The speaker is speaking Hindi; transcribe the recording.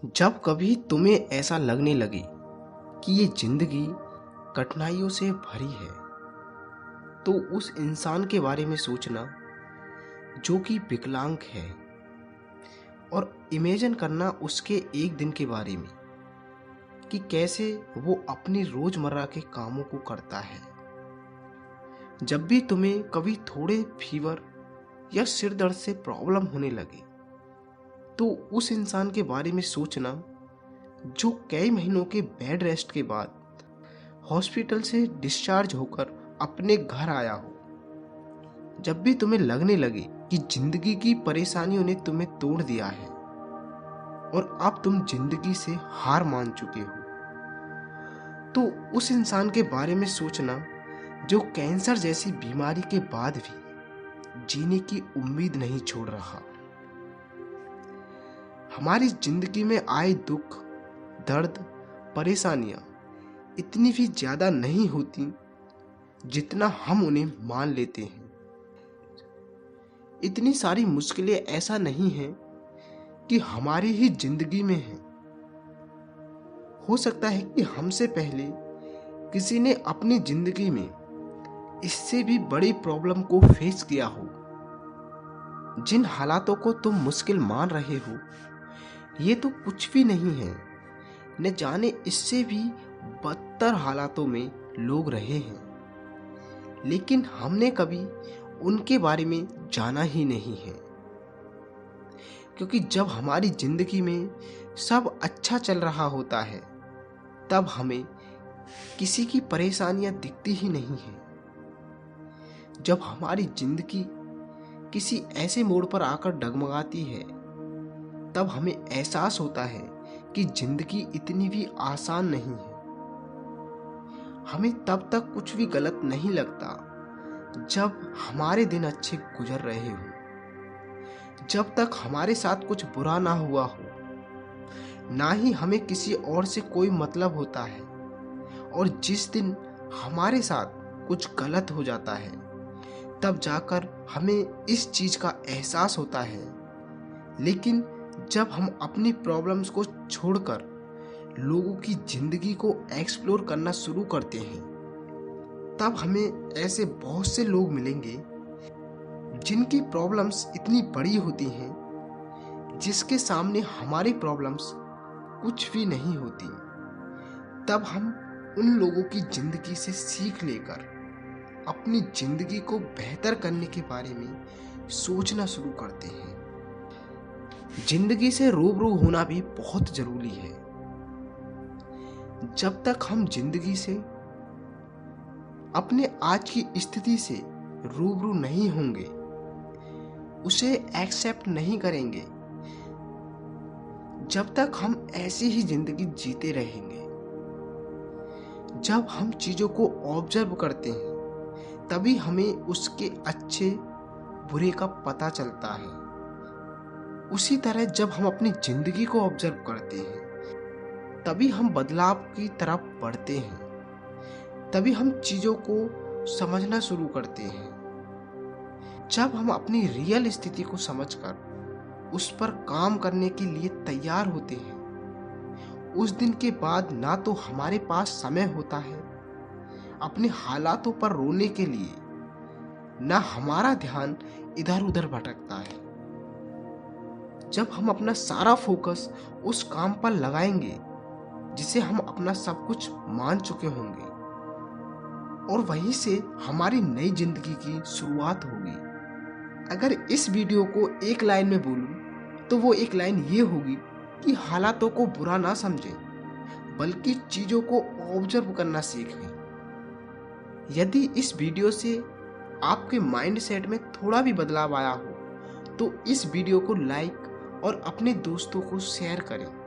जब कभी तुम्हें ऐसा लगने लगे कि ये जिंदगी कठिनाइयों से भरी है, तो उस इंसान के बारे में सोचना जो कि विकलांग है और इमेजिन करना उसके एक दिन के बारे में कि कैसे वो अपनी रोजमर्रा के कामों को करता है। जब भी तुम्हें कभी थोड़े फीवर या सिर दर्द से प्रॉब्लम होने लगे, तो उस इंसान के बारे में सोचना जो कई महीनों के बेड रेस्ट के बाद हॉस्पिटल से डिस्चार्ज होकर अपने घर आया हो। जब भी तुम्हें लगने लगे कि जिंदगी की परेशानियों ने तुम्हें तोड़ दिया है और अब तुम जिंदगी से हार मान चुके हो, तो उस इंसान के बारे में सोचना जो कैंसर जैसी बीमारी के बाद भी जीने की उम्मीद नहीं छोड़ रहा। हमारी जिंदगी में आए दुख, दर्द, परेशानियां इतनी भी ज्यादा नहीं होती जितना हम उन्हें मान लेते हैं। इतनी सारी मुश्किलें ऐसा नहीं है कि हमारी ही जिंदगी में है। हो सकता है कि हमसे पहले किसी ने अपनी जिंदगी में इससे भी बड़ी प्रॉब्लम को फेस किया हो। जिन हालातों को तुम मुश्किल मान रहे हो, ये तो कुछ भी नहीं है। न जाने इससे भी बदतर हालातों में लोग रहे हैं, लेकिन हमने कभी उनके बारे में जाना ही नहीं है। क्योंकि जब हमारी जिंदगी में सब अच्छा चल रहा होता है, तब हमें किसी की परेशानियां दिखती ही नहीं है। जब हमारी जिंदगी किसी ऐसे मोड़ पर आकर डगमगाती है, तब हमें एहसास होता है कि जिंदगी इतनी भी आसान नहीं है। हमें तब तक कुछ भी गलत नहीं लगता जब हमारे दिन अच्छे गुजर रहे हो, जब तक हमारे साथ कुछ बुरा ना हुआ हो। ना ही हमें किसी और से कोई मतलब होता है, और जिस दिन हमारे साथ कुछ गलत हो जाता है, तब जाकर हमें इस चीज का एहसास होता है। लेकिन जब हम अपनी प्रॉब्लम्स को छोड़कर लोगों की जिंदगी को एक्सप्लोर करना शुरू करते हैं, तब हमें ऐसे बहुत से लोग मिलेंगे जिनकी प्रॉब्लम्स इतनी बड़ी होती हैं, जिसके सामने हमारी प्रॉब्लम्स कुछ भी नहीं होती। तब हम उन लोगों की जिंदगी से सीख लेकर अपनी जिंदगी को बेहतर करने के बारे में सोचना शुरू करते हैं। जिंदगी से रूबरू होना भी बहुत जरूरी है। जब तक हम जिंदगी से, अपने आज की स्थिति से रूबरू नहीं होंगे, उसे एक्सेप्ट नहीं करेंगे, जब तक हम ऐसी ही जिंदगी जीते रहेंगे। जब हम चीजों को ऑब्जर्व करते हैं, तभी हमें उसके अच्छे बुरे का पता चलता है। उसी तरह जब हम अपनी जिंदगी को ऑब्जर्व करते हैं, तभी हम बदलाव की तरफ बढ़ते हैं। तभी हम चीजों को समझना शुरू करते हैं। जब हम अपनी रियल स्थिति को समझकर उस पर काम करने के लिए तैयार होते हैं, उस दिन के बाद ना तो हमारे पास समय होता है अपने हालातों पर रोने के लिए, ना हमारा ध्यान इधर उधर भटकता है। जब हम अपना सारा फोकस उस काम पर लगाएंगे जिसे हम अपना सब कुछ मान चुके होंगे, और वहीं से हमारी नई जिंदगी की शुरुआत होगी। अगर इस वीडियो को एक लाइन में बोलूं, तो वो एक लाइन ये होगी कि हालातों को बुरा ना समझें, बल्कि चीजों को ऑब्जर्व करना सीखें। यदि इस वीडियो से आपके माइंड सेट में थोड़ा भी बदलाव आया हो, तो इस वीडियो को लाइक और अपने दोस्तों को शेयर करें।